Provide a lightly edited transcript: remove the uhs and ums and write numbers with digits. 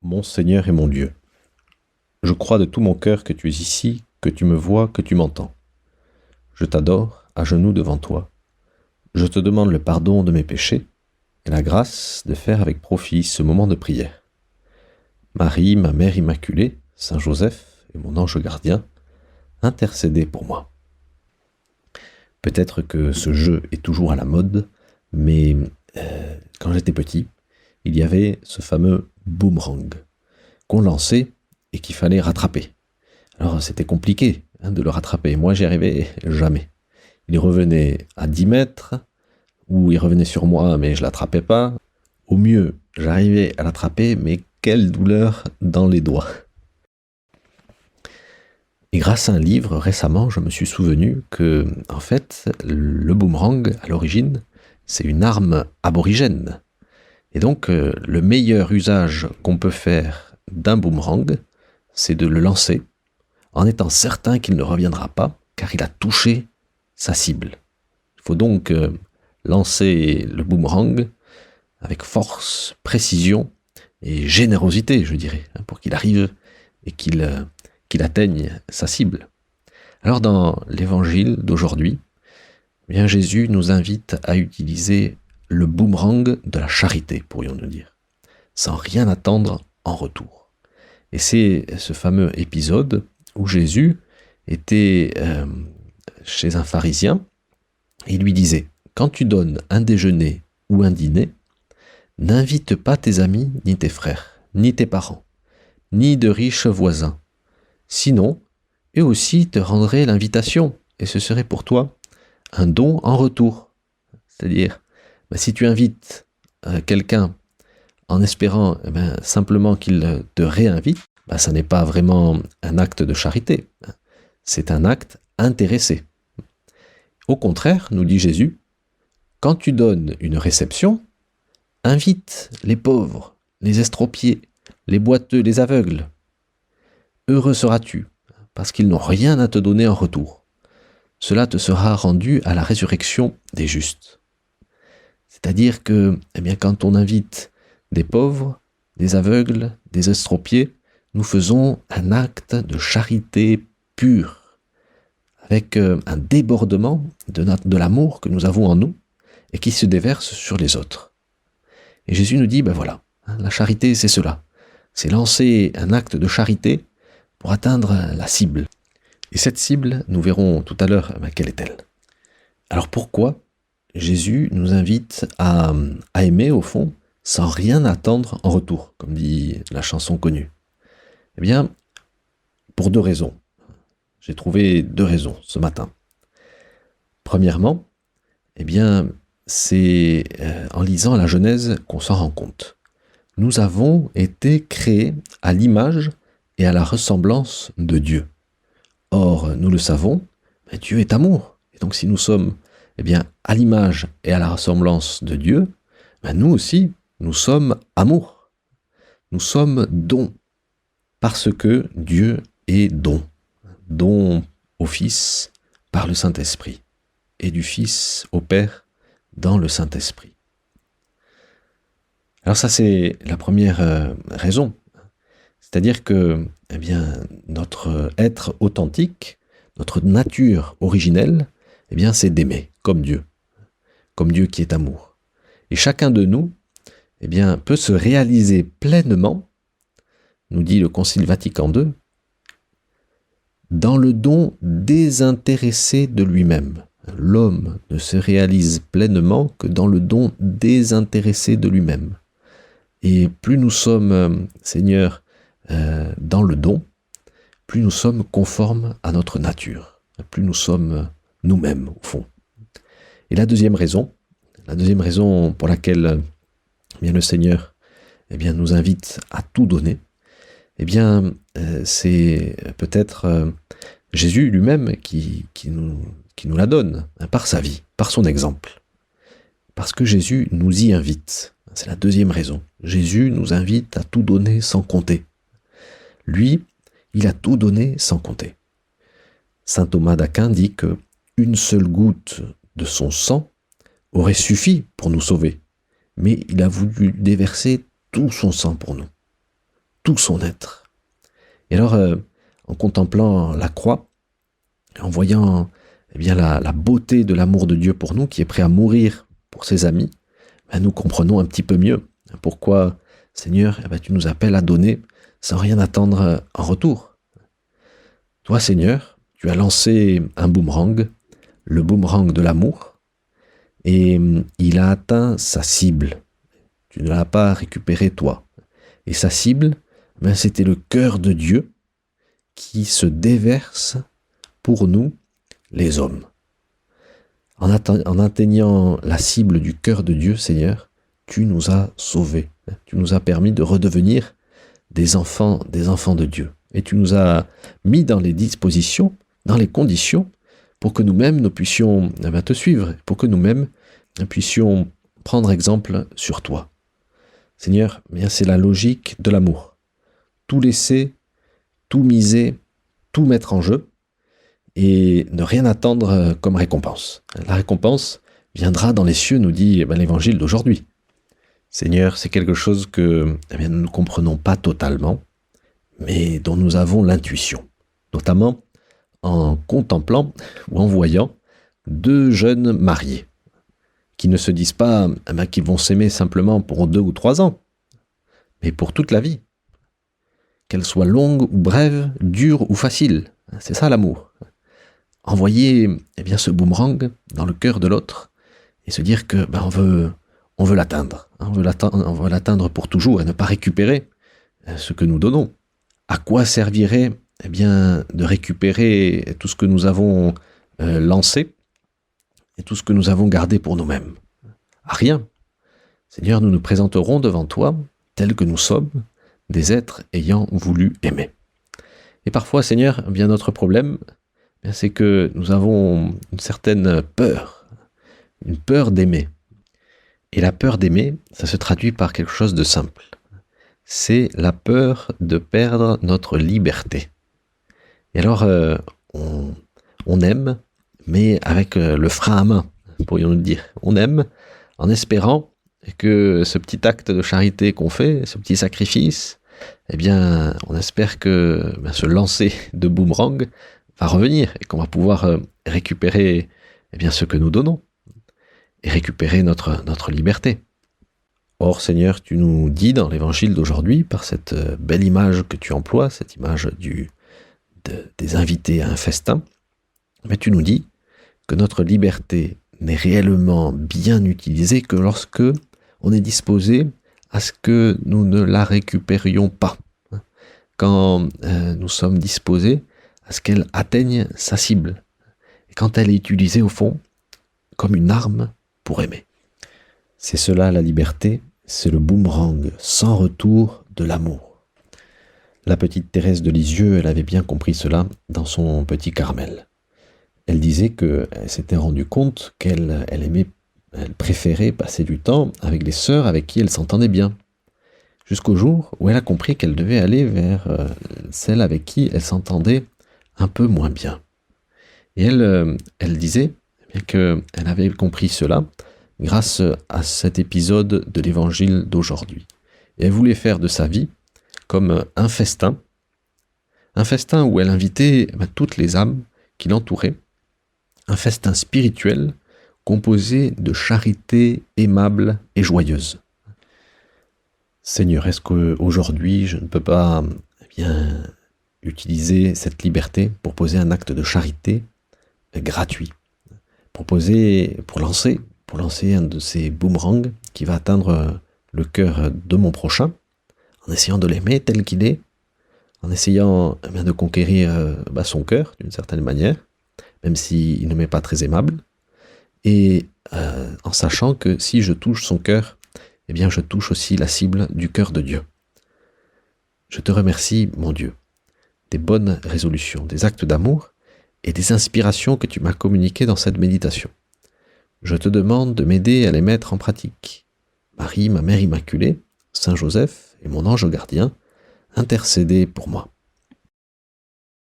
Mon Seigneur et mon Dieu, je crois de tout mon cœur que tu es ici, que tu me vois, que tu m'entends. Je t'adore, à genoux devant toi. Je te demande le pardon de mes péchés et la grâce de faire avec profit ce moment de prière. Marie, ma mère immaculée, Saint Joseph et mon ange gardien, intercédez pour moi. Peut-être que ce jeu est toujours à la mode, mais quand j'étais petit, il y avait ce fameux boomerang qu'on lançait et qu'il fallait rattraper. Alors c'était compliqué de le rattraper. Moi, j'y arrivais jamais. Il revenait à 10 mètres, ou il revenait sur moi, mais je l'attrapais pas. Au mieux, j'arrivais à l'attraper, mais quelle douleur dans les doigts. Et grâce à un livre, récemment, je me suis souvenu que, en fait, le boomerang, à l'origine, c'est une arme aborigène. Et donc, le meilleur usage qu'on peut faire d'un boomerang, c'est de le lancer en étant certain qu'il ne reviendra pas, car il a touché sa cible. Il faut donc lancer le boomerang avec force, précision et générosité, je dirais, pour qu'il arrive et qu'il atteigne sa cible. Alors dans l'évangile d'aujourd'hui, eh bien Jésus nous invite à utiliser le boomerang de la charité, pourrions-nous dire, sans rien attendre en retour. Et c'est ce fameux épisode où Jésus était chez un pharisien et il lui disait « Quand tu donnes un déjeuner ou un dîner, n'invite pas tes amis, ni tes frères, ni tes parents, ni de riches voisins. Sinon, eux aussi te rendraient l'invitation, et ce serait pour toi un don en retour. » C'est-à-dire, si tu invites quelqu'un en espérant simplement qu'il te réinvite, ça n'est pas vraiment un acte de charité, c'est un acte intéressé. Au contraire, nous dit Jésus, quand tu donnes une réception, invite les pauvres, les estropiés, les boiteux, les aveugles. Heureux seras-tu, parce qu'ils n'ont rien à te donner en retour. Cela te sera rendu à la résurrection des justes. C'est-à-dire que, quand on invite des pauvres, des aveugles, des estropiés, nous faisons un acte de charité pure, avec un débordement de l'amour que nous avons en nous et qui se déverse sur les autres. Et Jésus nous dit, voilà, la charité c'est cela, c'est lancer un acte de charité pour atteindre la cible. Et cette cible, nous verrons tout à l'heure quelle est-elle. Alors pourquoi Jésus nous invite à aimer au fond sans rien attendre en retour, comme dit la chanson connue? Eh bien, pour deux raisons. J'ai trouvé deux raisons ce matin. Premièrement, c'est en lisant la Genèse qu'on s'en rend compte. Nous avons été créés à l'image et à la ressemblance de Dieu. Or, nous le savons, Dieu est amour. Et donc si nous sommes à l'image et à la ressemblance de Dieu, nous aussi, nous sommes amour. Nous sommes don. Parce que Dieu est don. Don au Fils par le Saint-Esprit. Et du Fils au Père dans le Saint-Esprit. Alors ça, c'est la première raison. C'est-à-dire que notre être authentique, notre nature originelle, c'est d'aimer comme Dieu qui est amour. Et chacun de nous peut se réaliser pleinement, nous dit le Concile Vatican II, dans le don désintéressé de lui-même. L'homme ne se réalise pleinement que dans le don désintéressé de lui-même. Et plus nous sommes, Seigneur, dans le don, plus nous sommes conformes à notre nature, plus nous sommes nous-mêmes, au fond. Et la deuxième raison pour laquelle le Seigneur nous invite à tout donner, c'est peut-être Jésus lui-même qui nous la donne, par sa vie, par son exemple. Parce que Jésus nous y invite. C'est la deuxième raison. Jésus nous invite à tout donner sans compter. Lui, il a tout donné sans compter. Saint Thomas d'Aquin dit que une seule goutte de son sang aurait suffi pour nous sauver, mais il a voulu déverser tout son sang pour nous. tout son être. Et alors, en contemplant la croix, en voyant la beauté de l'amour de Dieu pour nous, qui est prêt à mourir pour ses amis, nous comprenons un petit peu mieux pourquoi, Seigneur, tu nous appelles à donner sans rien attendre en retour. Toi, Seigneur, tu as lancé un boomerang, le boomerang de l'amour, et il a atteint sa cible. Tu ne l'as pas récupéré toi. Et sa cible, c'était le cœur de Dieu qui se déverse pour nous, les hommes. En atteignant la cible du cœur de Dieu, Seigneur, tu nous as sauvés. Tu nous as permis de redevenir des enfants de Dieu. Et tu nous as mis dans les dispositions, dans les conditions, pour que nous-mêmes, nous puissions te suivre, pour que nous-mêmes, nous puissions prendre exemple sur toi. Seigneur, c'est la logique de l'amour. Tout laisser, tout miser, tout mettre en jeu, et ne rien attendre comme récompense. La récompense viendra dans les cieux, nous dit l'évangile d'aujourd'hui. Seigneur, c'est quelque chose que nous ne comprenons pas totalement, mais dont nous avons l'intuition, notamment en contemplant ou en voyant deux jeunes mariés, qui ne se disent pas qu'ils vont s'aimer simplement pour 2 ou 3 ans, mais pour toute la vie. Qu'elle soit longue ou brève, dure ou facile, c'est ça l'amour. Envoyer ce boomerang dans le cœur de l'autre et se dire que on veut l'atteindre. On veut l'atteindre pour toujours et ne pas récupérer ce que nous donnons. À quoi servirait de récupérer tout ce que nous avons lancé et tout ce que nous avons gardé pour nous-mêmes? À rien. Seigneur, nous nous présenterons devant toi tels que nous sommes, des êtres ayant voulu aimer. Et parfois, Seigneur, notre problème, c'est que nous avons une certaine peur, une peur d'aimer. Et la peur d'aimer, ça se traduit par quelque chose de simple. C'est la peur de perdre notre liberté. Et alors, on aime, mais avec le frein à main, pourrions-nous dire. On aime en espérant que ce petit acte de charité qu'on fait, ce petit sacrifice, on espère que ce lancer de boomerang va revenir et qu'on va pouvoir récupérer ce que nous donnons et récupérer notre liberté. Or, Seigneur, tu nous dis dans l'évangile d'aujourd'hui, par cette belle image que tu emploies, cette image des invités à un festin, mais tu nous dis que notre liberté n'est réellement bien utilisée que lorsque on est disposé à ce que nous ne la récupérions pas. Quand nous sommes disposés à ce qu'elle atteigne sa cible. Et quand elle est utilisée au fond comme une arme pour aimer. C'est cela la liberté, c'est le boomerang sans retour de l'amour. La petite Thérèse de Lisieux, elle avait bien compris cela dans son petit Carmel. Elle disait qu'elle s'était rendue compte qu'elle préférait passer du temps avec les sœurs avec qui elle s'entendait bien. Jusqu'au jour où elle a compris qu'elle devait aller vers celle avec qui elle s'entendait un peu moins bien. Et elle disait qu'elle avait compris cela grâce à cet épisode de l'évangile d'aujourd'hui. Et elle voulait faire de sa vie comme un festin où elle invitait toutes les âmes qui l'entouraient, un festin spirituel composé de charité aimable et joyeuse. Seigneur, est-ce qu'aujourd'hui je ne peux pas utiliser cette liberté pour poser un acte de charité gratuit, pour lancer un de ces boomerangs qui va atteindre le cœur de mon prochain, en essayant de l'aimer tel qu'il est, en essayant de conquérir son cœur d'une certaine manière, même s'il ne m'est pas très aimable, et en sachant que si je touche son cœur, je touche aussi la cible du cœur de Dieu. Je te remercie, mon Dieu, des bonnes résolutions, des actes d'amour et des inspirations que tu m'as communiquées dans cette méditation. Je te demande de m'aider à les mettre en pratique. Marie, ma Mère Immaculée, Saint Joseph et mon ange gardien, intercédez pour moi.